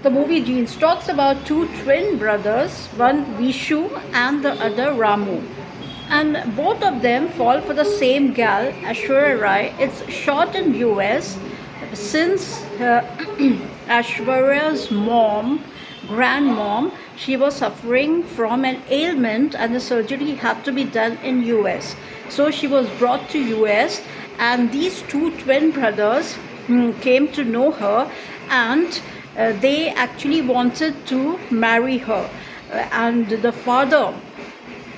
The movie Genes talks about two twin brothers, one Vishu and the other Ramu. And both of them fall for the same gal, Ashwarya Rai. It's shot in US since Ashwarya's mom, grandmom, she was suffering from an ailment and the surgery had to be done in US. So she was brought to US and these two twin brothers came to know her and they actually wanted to marry her. And the father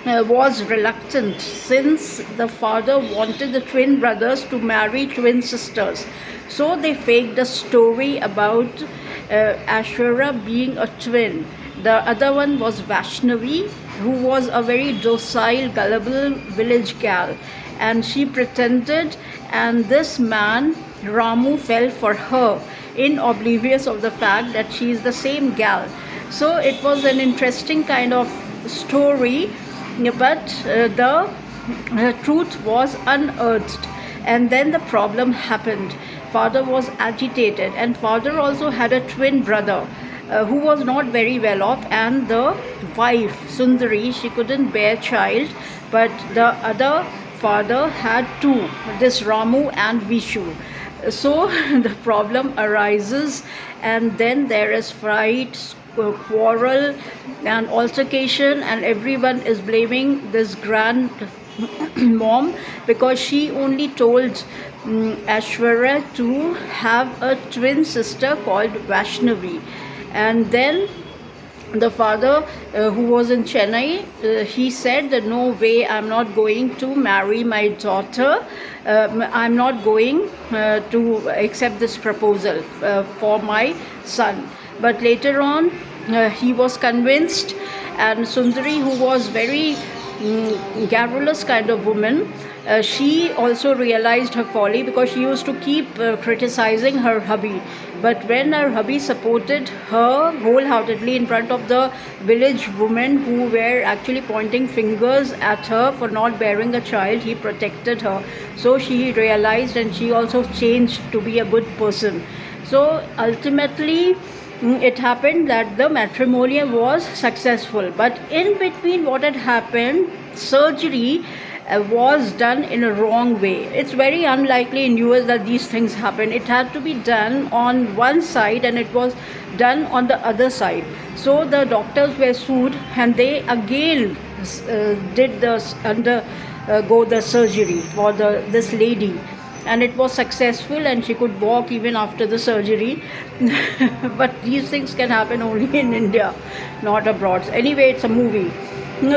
was reluctant since the father wanted the twin brothers to marry twin sisters. So they faked a story about Ashwarya being a twin. The other one was Vaishnavi, who was a very docile, gullible village gal. And she pretended, and this man, Ramu, fell for her in oblivious of the fact that she is the same gal. So it was an interesting kind of story, but the truth was unearthed. And then the problem happened. Father was agitated, and father also had a twin brother who was not very well off, and the wife Sundari, she couldn't bear child, but the other father had two, this Ramu and Vishu. So the problem arises, and then there is fight, quarrel, and altercation, and everyone is blaming this grand mom because she only told Ashwarya to have a twin sister called Vaishnavi. And then the father, who was in Chennai, he said that no way, I'm not going to marry my daughter. I'm not going to accept this proposal for my son. But later on, he was convinced, and Sundari, who was very garrulous kind of woman, she also realized her folly because she used to keep criticizing her hubby. But when her hubby supported her wholeheartedly in front of the village women who were actually pointing fingers at her for not bearing a child, he protected her. So she realized, and she also changed to be a good person. So ultimately, it happened that the matrimonial was successful, but in between what had happened, surgery was done in a wrong way. It's very unlikely in US that these things happen. It had to be done on one side and it was done on the other side. So the doctors were sued, and they again did the undergo the surgery for this lady, and it was successful and she could walk even after the surgery. But these things can happen only in India, not abroad. Anyway, it's a movie,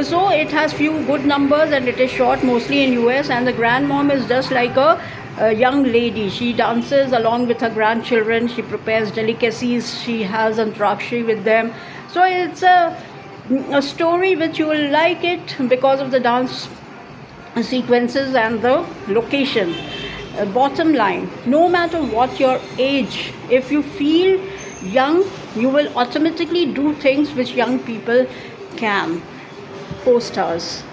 so it has few good numbers and it is shot mostly in US. And the grandmom is just like a young lady. She dances along with her grandchildren, she prepares delicacies, she has antrakshi with them. So it's a story which you will like it because of the dance sequences and the location. Bottom line, no matter what your age, if you feel young, you will automatically do things which young people can. Co-stars.